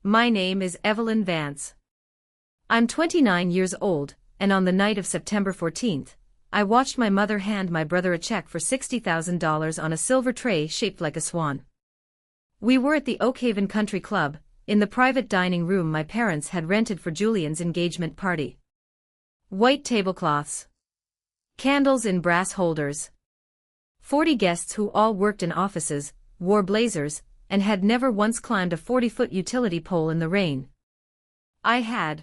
My name is Evelyn Vance. I'm 29 years old, and on the night of September 14th, I watched my mother hand my brother a check for $60,000 on a silver tray shaped like a swan. We were at the Oakhaven Country Club, in the private dining room my parents had rented for Julian's engagement party. White tablecloths. Candles in brass holders. 40 guests who all worked in offices, wore blazers, and had never once climbed a 40-foot utility pole in the rain. I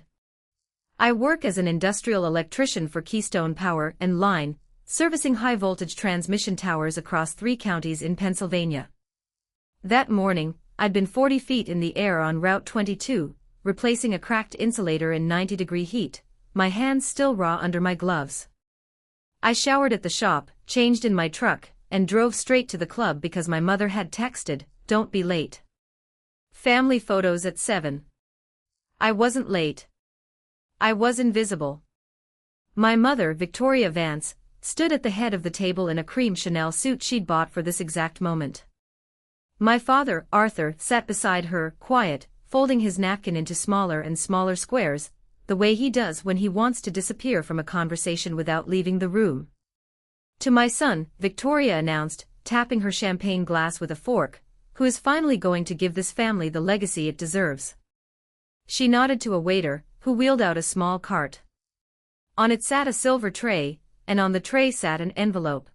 work as an industrial electrician for Keystone Power and Line, servicing high-voltage transmission towers across 3 counties in Pennsylvania. That morning, I'd been 40 feet in the air on Route 22, replacing a cracked insulator in 90-degree heat, my hands still raw under my gloves. I showered at the shop, changed in my truck, and drove straight to the club because my mother had texted, "Don't be late." Family photos at 7. I wasn't late. I was invisible. My mother, Victoria Vance, stood at the head of the table in a cream Chanel suit she'd bought for this exact moment. My father, Arthur, sat beside her, quiet, folding his napkin into smaller and smaller squares, the way he does when he wants to disappear from a conversation without leaving the room. To my son, Victoria announced, tapping her champagne glass with a fork, "Who is finally going to give this family the legacy it deserves." She nodded to a waiter, who wheeled out a small cart. On it sat a silver tray, and on the tray sat an envelope.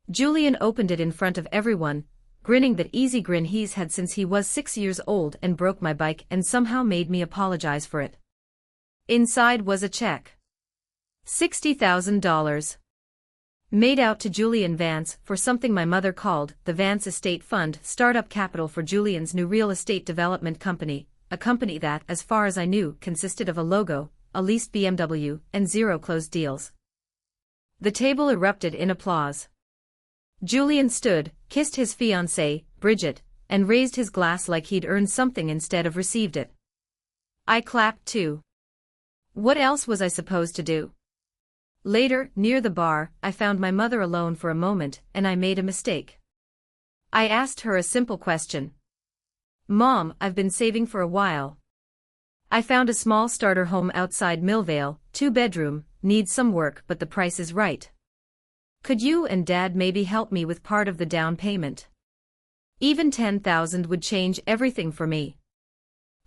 Julian opened it in front of everyone, grinning that easy grin he's had since he was 6 years old and broke my bike and somehow made me apologize for it. Inside was a check. $60,000. Made out to Julian Vance for something my mother called the Vance Estate Fund, startup capital for Julian's new real estate development company, a company that, as far as I knew, consisted of a logo, a leased BMW, and 0 closed deals. The table erupted in applause. Julian stood, kissed his fiancée, Bridget, and raised his glass like he'd earned something instead of received it. I clapped too. What else was I supposed to do? Later, near the bar, I found my mother alone for a moment, and I made a mistake. I asked her a simple question. "Mom, I've been saving for a while. I found a small starter home outside Millvale, 2-bedroom, needs some work but the price is right. Could you and Dad maybe help me with part of the down payment? Even $10,000 would change everything for me."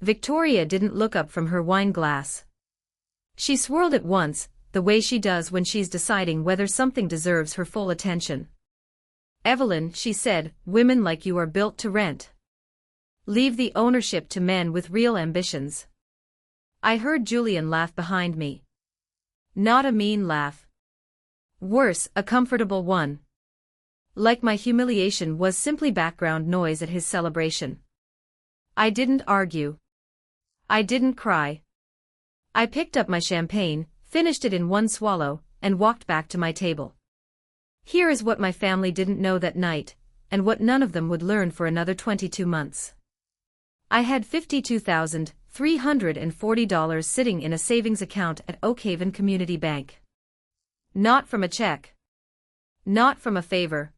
Victoria didn't look up from her wine glass. She swirled it once, the way she does when she's deciding whether something deserves her full attention. "Evelyn," she said, "women like you are built to rent. Leave the ownership to men with real ambitions." I heard Julian laugh behind me. Not a mean laugh. Worse, a comfortable one. Like my humiliation was simply background noise at his celebration. I didn't argue. I didn't cry. I picked up my champagne, finished it in one swallow, and walked back to my table. Here is what my family didn't know that night, and what none of them would learn for another 22 months. I had $52,340 sitting in a savings account at Oakhaven Community Bank. Not from a check. Not from a favor.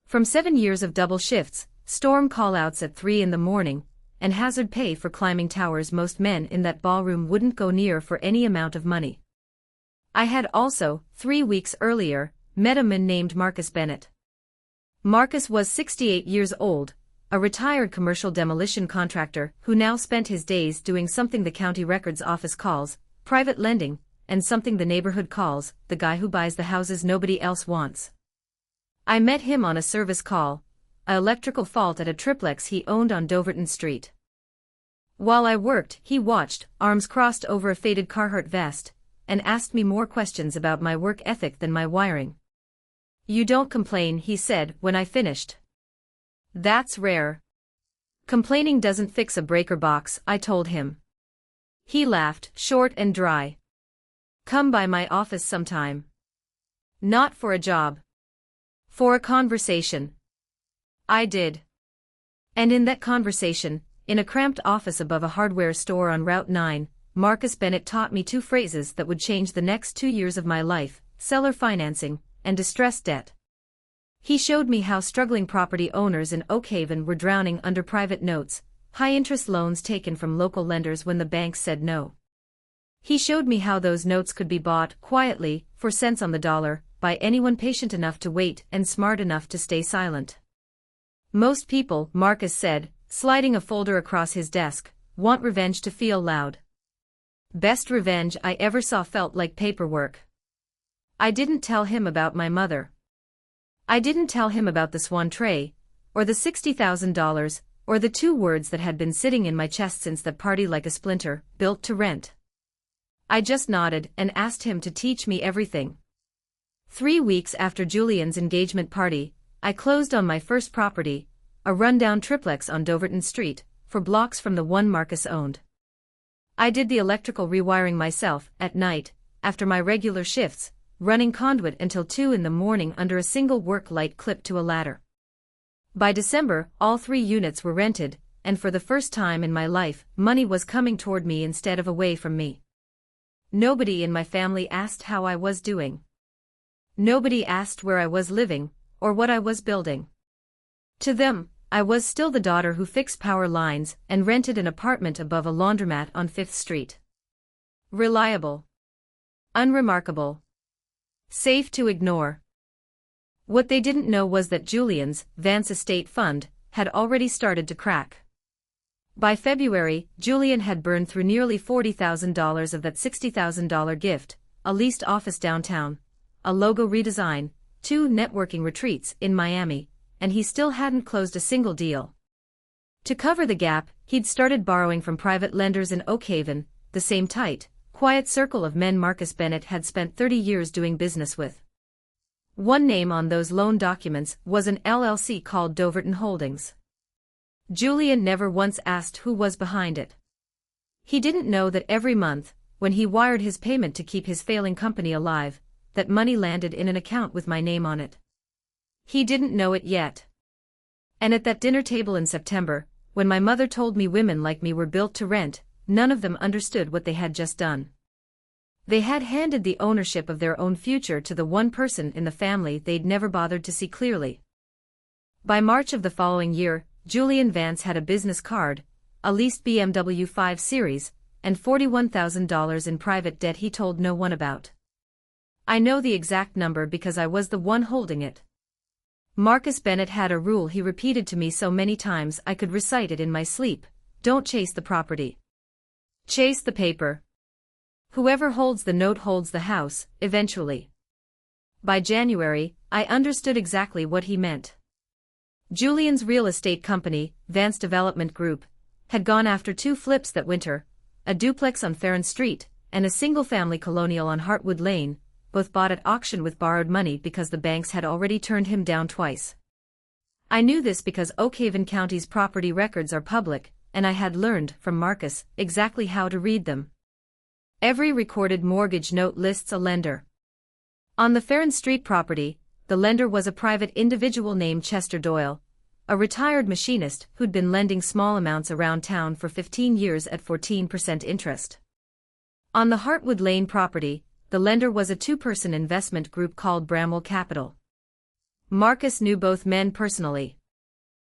From 7 years of double shifts, storm call-outs at 3 in the morning, and hazard pay for climbing towers most men in that ballroom wouldn't go near for any amount of money. I had also, 3 weeks earlier, met a man named Marcus Bennett. Marcus was 68 years old, a retired commercial demolition contractor who now spent his days doing something the county records office calls private lending, and something the neighborhood calls the guy who buys the houses nobody else wants. I met him on a service call, an electrical fault at a triplex he owned on Doverton Street. While I worked, he watched, arms crossed over a faded Carhartt vest, and asked me more questions about my work ethic than my wiring. "You don't complain," he said when I finished. "That's rare." "Complaining doesn't fix a breaker box," I told him. He laughed, short and dry. "Come by my office sometime." Not for a job. For a conversation. I did. And in that conversation, in a cramped office above a hardware store on Route 9, Marcus Bennett taught me 2 phrases that would change the next 2 years of my life: seller financing and distressed debt. He showed me how struggling property owners in Oakhaven were drowning under private notes, high-interest loans taken from local lenders when the banks said no. He showed me how those notes could be bought, quietly, for cents on the dollar, by anyone patient enough to wait and smart enough to stay silent. Most people, Marcus said, sliding a folder across his desk, want revenge to feel loud. Best revenge I ever saw felt like paperwork. I didn't tell him about my mother. I didn't tell him about the swan tray, or the $60,000, or the 2 words that had been sitting in my chest since that party like a splinter, built to rent. I just nodded and asked him to teach me everything. 3 weeks after Julian's engagement party, I closed on my first property, a rundown triplex on Doverton Street, for blocks from the one Marcus owned. I did the electrical rewiring myself, at night, after my regular shifts, running conduit until 2 in the morning under a single work light clipped to a ladder. By December, all 3 units were rented, and for the first time in my life, money was coming toward me instead of away from me. Nobody in my family asked how I was doing. Nobody asked where I was living, or what I was building. To them, I was still the daughter who fixed power lines and rented an apartment above a laundromat on 5th Street. Reliable. Unremarkable. Safe to ignore. What they didn't know was that Julian's Vance estate fund had already started to crack. By February, Julian had burned through nearly $40,000 of that $60,000 gift, a leased office downtown, a logo redesign, 2 networking retreats in Miami, and he still hadn't closed a single deal. To cover the gap, he'd started borrowing from private lenders in Oak Haven, the same tight, quiet circle of men Marcus Bennett had spent 30 years doing business with. One name on those loan documents was an LLC called Doverton Holdings. Julian never once asked who was behind it. He didn't know that every month, when he wired his payment to keep his failing company alive, that money landed in an account with my name on it. He didn't know it yet. And at that dinner table in September, when my mother told me women like me were built to rent, none of them understood what they had just done. They had handed the ownership of their own future to the one person in the family they'd never bothered to see clearly. By March of the following year, Julian Vance had a business card, a leased BMW 5 Series, and $41,000 in private debt he told no one about. I know the exact number because I was the one holding it. Marcus Bennett had a rule he repeated to me so many times I could recite it in my sleep: don't chase the property. Chase the paper. Whoever holds the note holds the house, eventually. By January, I understood exactly what he meant. Julian's real estate company, Vance Development Group, had gone after 2 flips that winter, a duplex on Farron Street, and a single-family colonial on Hartwood Lane, both bought at auction with borrowed money because the banks had already turned him down twice. I knew this because Oak Haven County's property records are public, and I had learned from Marcus exactly how to read them. Every recorded mortgage note lists a lender. On the Farron Street property, the lender was a private individual named Chester Doyle, a retired machinist who'd been lending small amounts around town for 15 years at 14% interest. On the Hartwood Lane property, the lender was a 2-person investment group called Bramwell Capital. Marcus knew both men personally.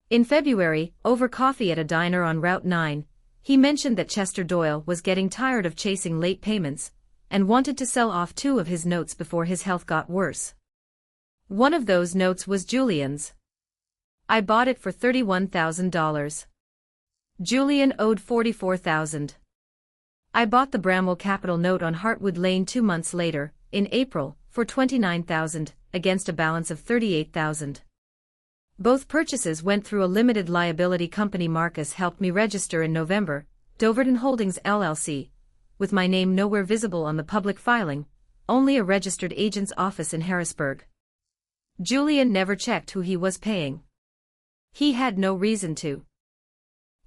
In February, over coffee at a diner on Route 9, he mentioned that Chester Doyle was getting tired of chasing late payments, and wanted to sell off 2 of his notes before his health got worse. One of those notes was Julian's. I bought it for $31,000. Julian owed $44,000. I bought the Bramwell Capital note on Hartwood Lane 2 months later, in April, for $29,000, against a balance of $38,000. Both purchases went through a limited liability company Marcus helped me register in November, Doverton Holdings LLC, with my name nowhere visible on the public filing, only a registered agent's office in Harrisburg. Julian never checked who he was paying. He had no reason to.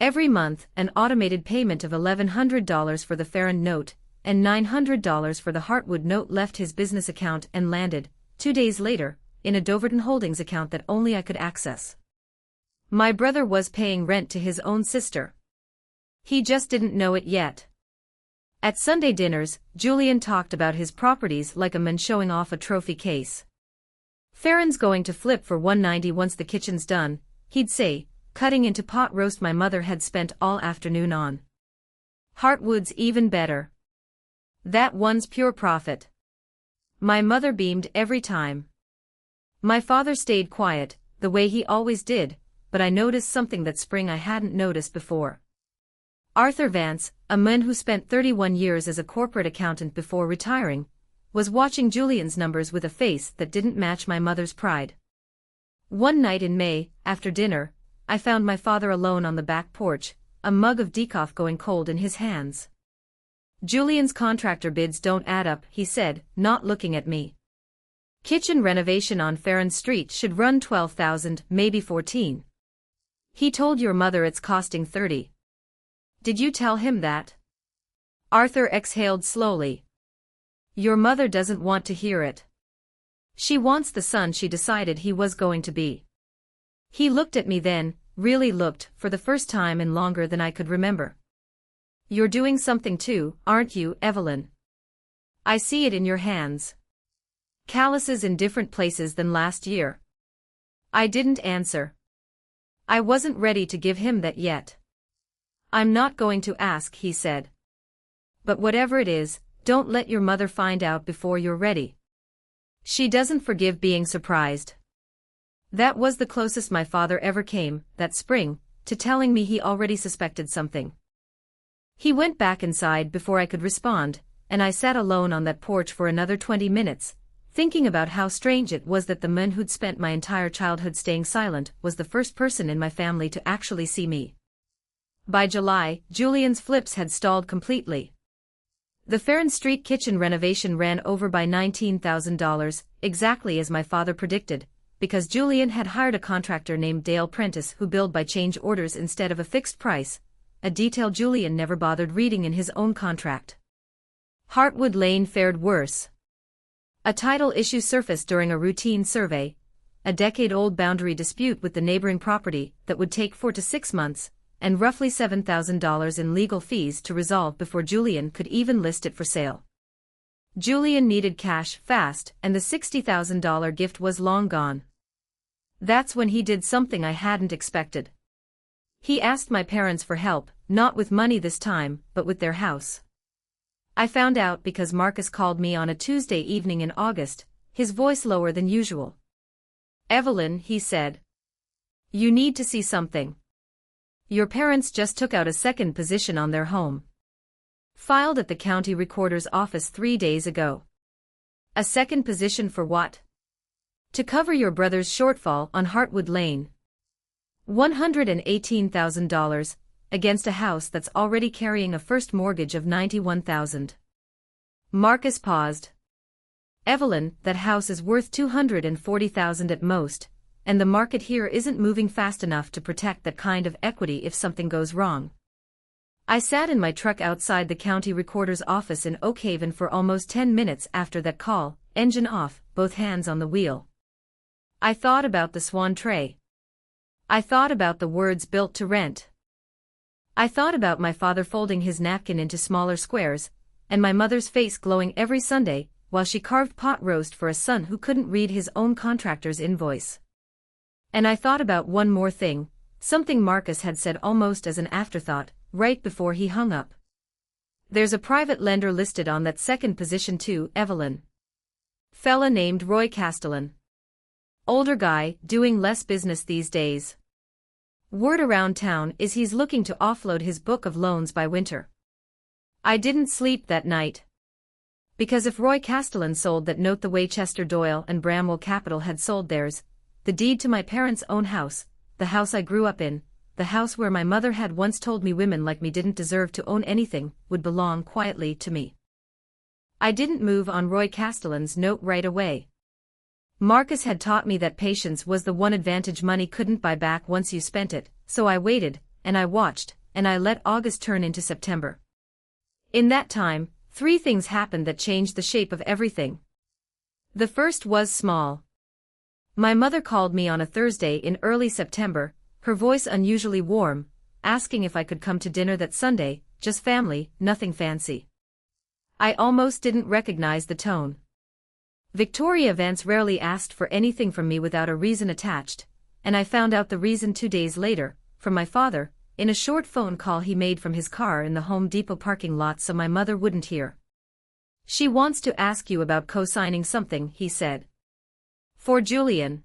Every month, an automated payment of $1,100 for the Farron note and $900 for the Hartwood note left his business account and landed, 2 days later, in a Doverton Holdings account that only I could access. My brother was paying rent to his own sister. He just didn't know it yet. At Sunday dinners, Julian talked about his properties like a man showing off a trophy case. Farron's going to flip for $190 once the kitchen's done, he'd say, cutting into pot roast my mother had spent all afternoon on. Heartwood's even better. That one's pure profit. My mother beamed every time. My father stayed quiet, the way he always did, but I noticed something that spring I hadn't noticed before. Arthur Vance, a man who spent 31 years as a corporate accountant before retiring, was watching Julian's numbers with a face that didn't match my mother's pride. One night in May, after dinner, I found my father alone on the back porch, a mug of decaf going cold in his hands. "Julian's contractor bids don't add up," he said, not looking at me. "Kitchen renovation on Farron Street should run 12,000, maybe 14. He told your mother it's costing 30. Did you tell him that?" Arthur exhaled slowly. "Your mother doesn't want to hear it. She wants the son she decided he was going to be." He looked at me then, really looked, for the first time in longer than I could remember. "You're doing something too, aren't you, Evelyn? I see it in your hands. Calluses in different places than last year." I didn't answer. I wasn't ready to give him that yet. "I'm not going to ask," he said. "But whatever it is, don't let your mother find out before you're ready. She doesn't forgive being surprised." That was the closest my father ever came, that spring, to telling me he already suspected something. He went back inside before I could respond, and I sat alone on that porch for another 20 minutes, thinking about how strange it was that the man who'd spent my entire childhood staying silent was the first person in my family to actually see me. By July, Julian's flips had stalled completely. The Farron Street kitchen renovation ran over by $19,000, exactly as my father predicted, because Julian had hired a contractor named Dale Prentice who billed by change orders instead of a fixed price, a detail Julian never bothered reading in his own contract. Heartwood Lane fared worse. A title issue surfaced during a routine survey, a decade-old boundary dispute with the neighboring property that would take 4 to 6 months, and roughly $7,000 in legal fees to resolve before Julian could even list it for sale. Julian needed cash fast, and the $60,000 gift was long gone. That's when he did something I hadn't expected. He asked my parents for help, not with money this time, but with their house. I found out because Marcus called me on a Tuesday evening in August, his voice lower than usual. "Evelyn," he said. "You need to see something. Your parents just took out a second position on their home. Filed at the county recorder's office 3 days ago." "A second position for what?" "To cover your brother's shortfall on Heartwood Lane. $118,000, against a house that's already carrying a first mortgage of $91,000. Marcus paused. "Evelyn, that house is worth $240,000 at most, and the market here isn't moving fast enough to protect that kind of equity if something goes wrong." I sat in my truck outside the county recorder's office in Oak Haven for almost 10 minutes after that call, engine off, both hands on the wheel. I thought about the Swan tray. I thought about the words "built to rent." I thought about my father folding his napkin into smaller squares, and my mother's face glowing every Sunday while she carved pot roast for a son who couldn't read his own contractor's invoice. And I thought about one more thing, something Marcus had said almost as an afterthought, right before he hung up. "There's a private lender listed on that second position too, Evelyn. Fella named Roy Castellan. Older guy, doing less business these days. Word around town is he's looking to offload his book of loans by winter." I didn't sleep that night. Because if Roy Castellan sold that note the way Chester Doyle and Bramwell Capital had sold theirs, the deed to my parents' own house, the house I grew up in, the house where my mother had once told me women like me didn't deserve to own anything, would belong quietly to me. I didn't move on Roy Castellan's note right away. Marcus had taught me that patience was the one advantage money couldn't buy back once you spent it, so I waited, and I watched, and I let August turn into September. In that time, 3 things happened that changed the shape of everything. The first was small. My mother called me on a Thursday in early September, her voice unusually warm, asking if I could come to dinner that Sunday, just family, nothing fancy. I almost didn't recognize the tone. Victoria Vance rarely asked for anything from me without a reason attached, and I found out the reason 2 days later, from my father, in a short phone call he made from his car in the Home Depot parking lot so my mother wouldn't hear. She wants to ask you about co-signing something, he said. For Julian.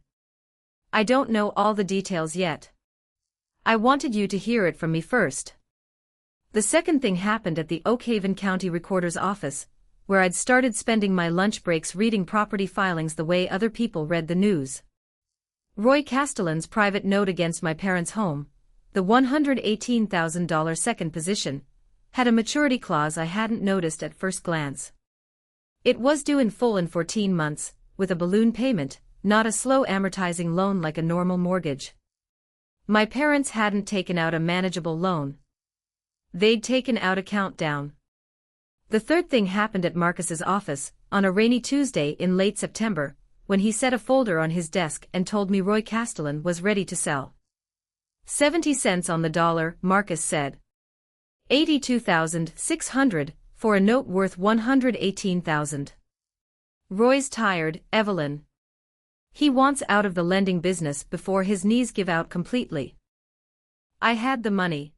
I don't know all the details yet. I wanted you to hear it from me first. The second thing happened at the Oakhaven County Recorder's office, where I'd started spending my lunch breaks reading property filings the way other people read the news. Roy Castellan's private note against my parents' home, the $118,000 second position, had a maturity clause I hadn't noticed at first glance. It was due in full in 14 months, with a balloon payment, not a slow amortizing loan like a normal mortgage. My parents hadn't taken out a manageable loan. They'd taken out a countdown. The third thing happened at Marcus's office, on a rainy Tuesday in late September, when he set a folder on his desk and told me Roy Castellan was ready to sell. 70 cents on the dollar, Marcus said. $82,600, for a note worth $118,000. Roy's tired, Evelyn. He wants out of the lending business before his knees give out completely. I had the money.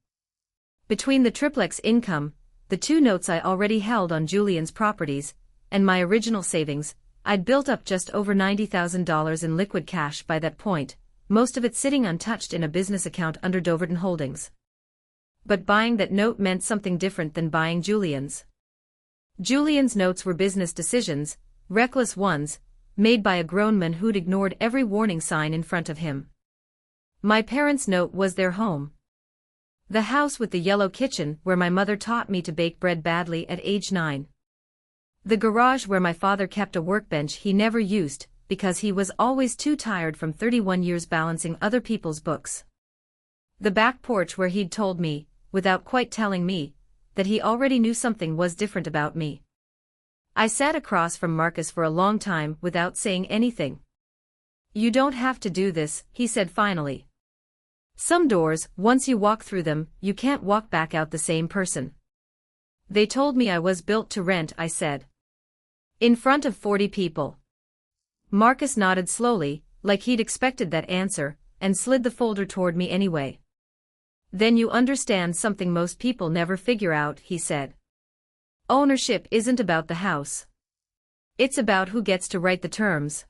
Between the triplex income, the 2 notes I already held on Julian's properties, and my original savings, I'd built up just over $90,000 in liquid cash by that point, most of it sitting untouched in a business account under Doverton Holdings. But buying that note meant something different than buying Julian's. Julian's notes were business decisions, reckless ones, made by a grown man who'd ignored every warning sign in front of him. My parents' note was their home. The house with the yellow kitchen where my mother taught me to bake bread badly at age 9. The garage where my father kept a workbench he never used, because he was always too tired from 31 years balancing other people's books. The back porch where he'd told me, without quite telling me, that he already knew something was different about me. I sat across from Marcus for a long time without saying anything. You don't have to do this, he said finally. Some doors, once you walk through them, you can't walk back out the same person. They told me I was built to rent, I said. In front of 40 people. Marcus nodded slowly, like he'd expected that answer, and slid the folder toward me anyway. Then you understand something most people never figure out, he said. Ownership isn't about the house. It's about who gets to write the terms.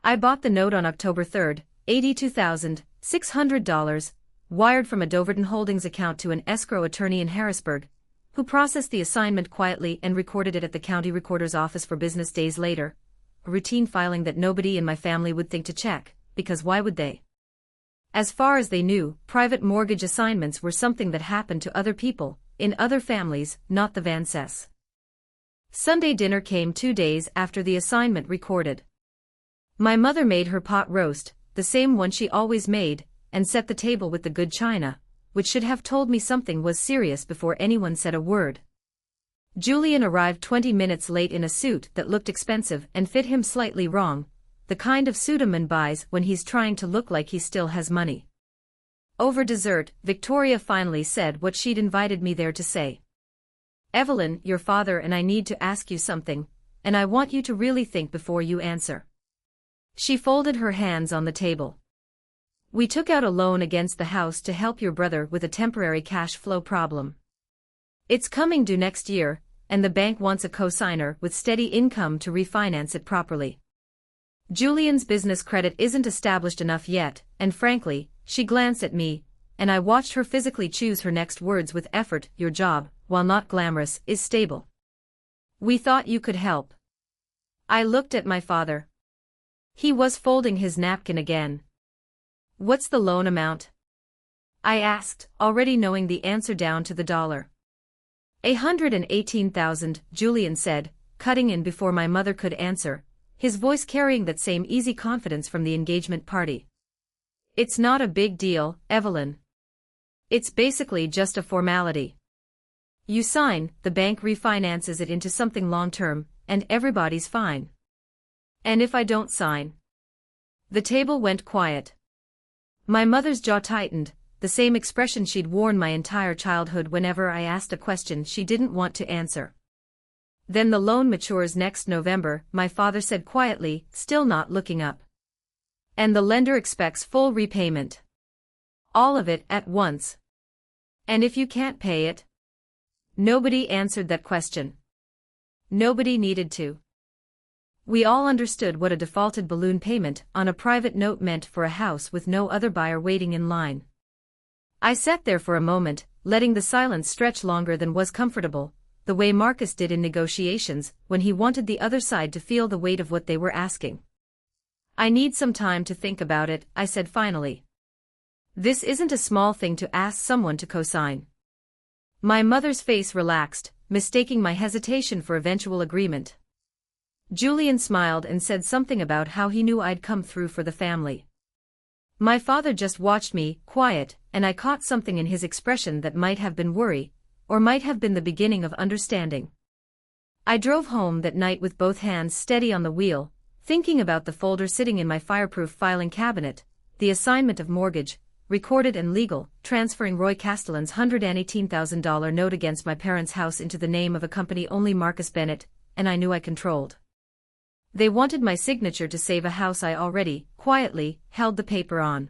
I bought the note on October 3rd, $82,600, wired from a Doverton Holdings account to an escrow attorney in Harrisburg, who processed the assignment quietly and recorded it at the county recorder's office for business days later, a routine filing that nobody in my family would think to check, because why would they? As far as they knew, private mortgage assignments were something that happened to other people, in other families, not the Vances. Sunday dinner came 2 days after the assignment recorded. My mother made her pot roast, the same one she always made, and set the table with the good china, which should have told me something was serious before anyone said a word. Julian arrived 20 minutes late in a suit that looked expensive and fit him slightly wrong, the kind of suit a man buys when he's trying to look like he still has money. Over dessert, Victoria finally said what she'd invited me there to say. Evelyn, your father and I need to ask you something, and I want you to really think before you answer. She folded her hands on the table. We took out a loan against the house to help your brother with a temporary cash flow problem. It's coming due next year, and the bank wants a co-signer with steady income to refinance it properly. Julian's business credit isn't established enough yet, and frankly, she glanced at me, and I watched her physically choose her next words with effort. Your job, while not glamorous, is stable. We thought you could help. I looked at my father. He was folding his napkin again. What's the loan amount? I asked, already knowing the answer down to the dollar. $118,000, Julian said, cutting in before my mother could answer, his voice carrying that same easy confidence from the engagement party. It's not a big deal, Evelyn. It's basically just a formality. You sign, the bank refinances it into something long-term, and everybody's fine. And if I don't sign? The table went quiet. My mother's jaw tightened, the same expression she'd worn my entire childhood whenever I asked a question she didn't want to answer. Then the loan matures next November, my father said quietly, still not looking up. And the lender expects full repayment. All of it at once. And if you can't pay it? Nobody answered that question. Nobody needed to. We all understood what a defaulted balloon payment on a private note meant for a house with no other buyer waiting in line. I sat there for a moment, letting the silence stretch longer than was comfortable, the way Marcus did in negotiations when he wanted the other side to feel the weight of what they were asking. I need some time to think about it, I said finally. This isn't a small thing to ask someone to co-sign. My mother's face relaxed, mistaking my hesitation for eventual agreement. Julian smiled and said something about how he knew I'd come through for the family. My father just watched me, quiet, and I caught something in his expression that might have been worry, or might have been the beginning of understanding. I drove home that night with both hands steady on the wheel, thinking about the folder sitting in my fireproof filing cabinet, the assignment of mortgage, recorded and legal, transferring Roy Castellan's $118,000 note against my parents' house into the name of a company only Marcus Bennett and I knew I controlled. They wanted my signature to save a house I already, quietly, held the paper on.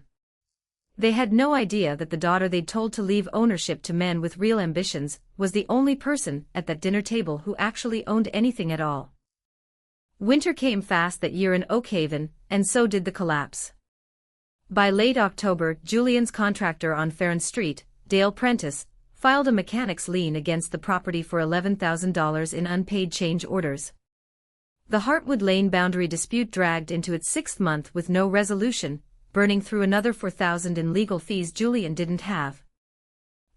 They had no idea that the daughter they'd told to leave ownership to men with real ambitions was the only person at that dinner table who actually owned anything at all. Winter came fast that year in Oak Haven, and so did the collapse. By late October, Julian's contractor on Farron Street, Dale Prentice, filed a mechanic's lien against the property for $11,000 in unpaid change orders. The Hartwood Lane boundary dispute dragged into its 6th month with no resolution, burning through another $4,000 in legal fees Julian didn't have.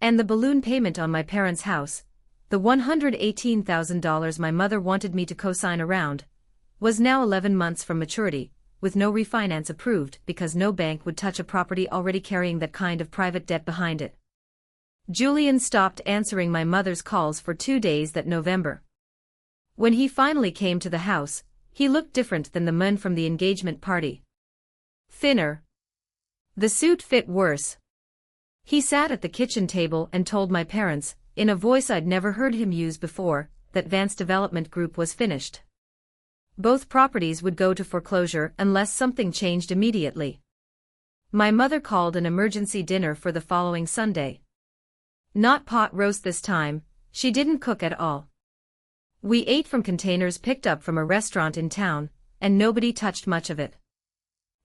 And the balloon payment on my parents' house, the $118,000 my mother wanted me to co-sign around, was now 11 months from maturity, with no refinance approved because no bank would touch a property already carrying that kind of private debt behind it. Julian stopped answering my mother's calls for 2 days that November. When he finally came to the house, he looked different than the men from the engagement party. Thinner. The suit fit worse. He sat at the kitchen table and told my parents, in a voice I'd never heard him use before, that Vance Development Group was finished. Both properties would go to foreclosure unless something changed immediately. My mother called an emergency dinner for the following Sunday. Not pot roast this time, she didn't cook at all. We ate from containers picked up from a restaurant in town, and nobody touched much of it.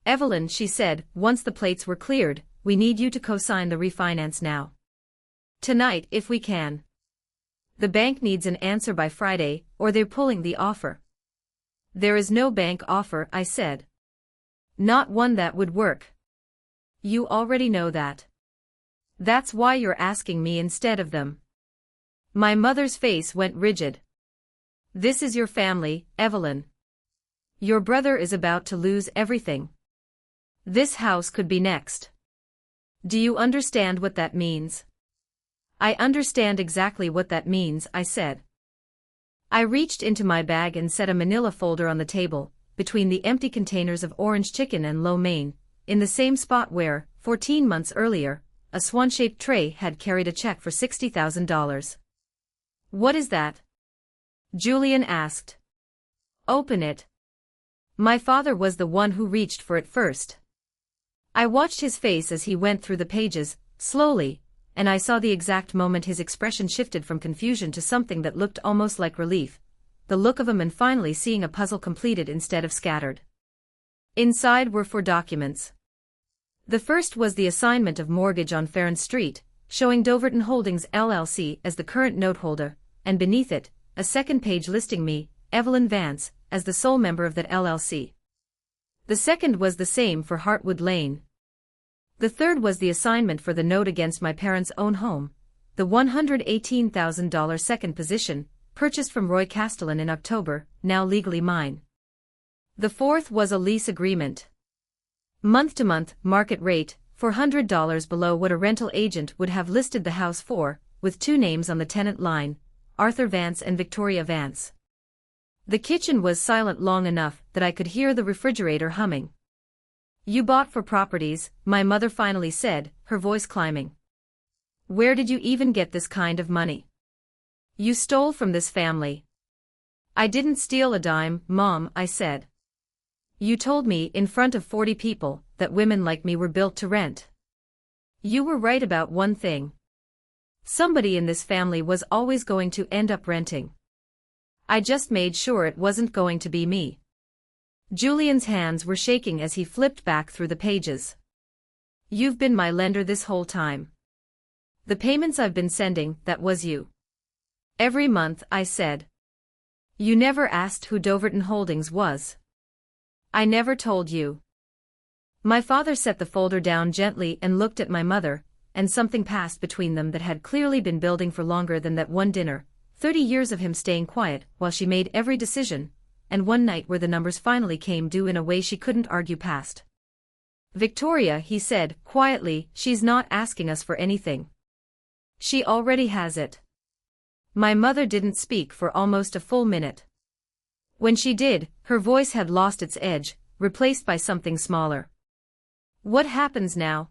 Evelyn, she said, once the plates were cleared, we need you to co-sign the refinance now. Tonight, if we can. The bank needs an answer by Friday, or they're pulling the offer. There is no bank offer, I said. Not one that would work. You already know that. That's why you're asking me instead of them. My mother's face went rigid. This is your family, Evelyn. Your brother is about to lose everything. This house could be next. Do you understand what that means? I understand exactly what that means, I said. I reached into my bag and set a manila folder on the table, between the empty containers of orange chicken and lo mein, in the same spot where, 14 months earlier, a swan-shaped tray had carried a check for $60,000. What is that? Julian asked. Open it. My father was the one who reached for it first. I watched his face as he went through the pages, slowly, and I saw the exact moment his expression shifted from confusion to something that looked almost like relief, the look of a man finally seeing a puzzle completed instead of scattered. Inside were 4 documents. The first was the assignment of mortgage on Farron Street, showing Doverton Holdings LLC as the current noteholder, and beneath it, a second page listing me, Evelyn Vance, as the sole member of that LLC. The second was the same for Hartwood Lane. The third was the assignment for the note against my parents' own home, the $118,000 second position, purchased from Roy Castellan in October, now legally mine. The fourth was a lease agreement. Month-to-month, market rate, $400 below what a rental agent would have listed the house for, with 2 names on the tenant line, Arthur Vance and Victoria Vance. The kitchen was silent long enough that I could hear the refrigerator humming. You bought 4 properties, my mother finally said, her voice climbing. Where did you even get this kind of money? You stole from this family. I didn't steal a dime, Mom, I said. You told me in front of 40 people that women like me were built to rent. You were right about one thing. Somebody in this family was always going to end up renting. I just made sure it wasn't going to be me." Julian's hands were shaking as he flipped back through the pages. "You've been my lender this whole time. The payments I've been sending, that was you. Every month," I said. "You never asked who Doverton Holdings was." "I never told you." My father set the folder down gently and looked at my mother, and something passed between them that had clearly been building for longer than that one dinner, 30 years of him staying quiet while she made every decision, and one night where the numbers finally came due in a way she couldn't argue past. "Victoria," he said, quietly, "she's not asking us for anything. She already has it." My mother didn't speak for almost a full minute. When she did, her voice had lost its edge, replaced by something smaller. "What happens now?"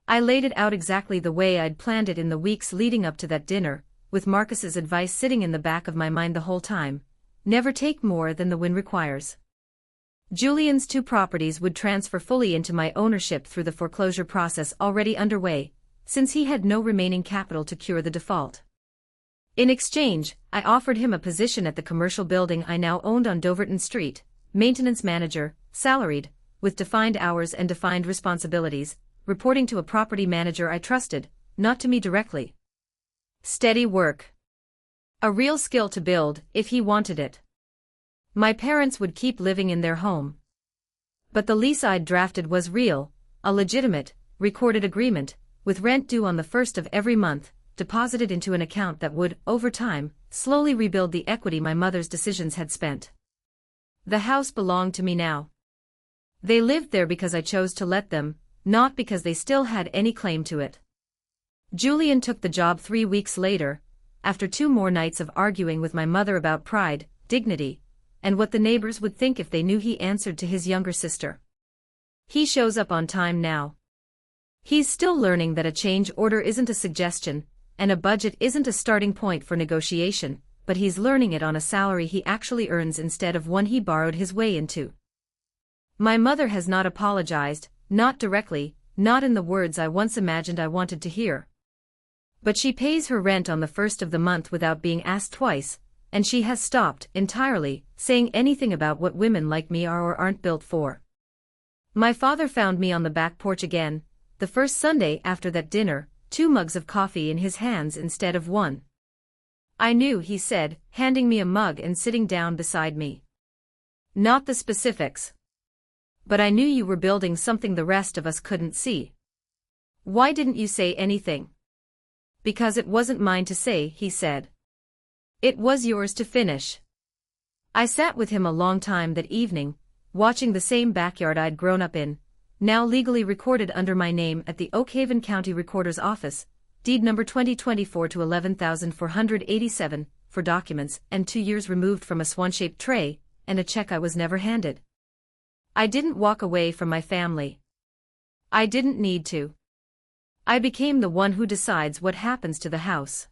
I laid it out exactly the way I'd planned it in the weeks leading up to that dinner, with Marcus's advice sitting in the back of my mind the whole time: never take more than the win requires. Julian's 2 properties would transfer fully into my ownership through the foreclosure process already underway, since he had no remaining capital to cure the default. In exchange, I offered him a position at the commercial building I now owned on Doverton Street, maintenance manager, salaried, with defined hours and defined responsibilities, reporting to a property manager I trusted, not to me directly. Steady work. A real skill to build, if he wanted it. My parents would keep living in their home. But the lease I'd drafted was real, a legitimate, recorded agreement, with rent due on the 1st of every month, deposited into an account that would, over time, slowly rebuild the equity my mother's decisions had spent. The house belonged to me now. They lived there because I chose to let them, not because they still had any claim to it. Julian took the job 3 weeks later, after 2 more nights of arguing with my mother about pride, dignity, and what the neighbors would think if they knew he answered to his younger sister. He shows up on time now. He's still learning that a change order isn't a suggestion, and a budget isn't a starting point for negotiation, but he's learning it on a salary he actually earns instead of one he borrowed his way into. My mother has not apologized, not directly, not in the words I once imagined I wanted to hear. But she pays her rent on the 1st of the month without being asked twice, and she has stopped, entirely, saying anything about what women like me are or aren't built for. My father found me on the back porch again, the first Sunday after that dinner, 2 mugs of coffee in his hands instead of 1. "I knew," he said, handing me a mug and sitting down beside me. "Not the specifics. But I knew you were building something the rest of us couldn't see." "Why didn't you say anything?" "Because it wasn't mine to say," he said. "It was yours to finish." I sat with him a long time that evening, watching the same backyard I'd grown up in, now legally recorded under my name at the Oakhaven County Recorder's Office, deed number 2024 to 11,487, for documents, and 2 years removed from a swan-shaped tray, and a check I was never handed. I didn't walk away from my family. I didn't need to. I became the one who decides what happens to the house.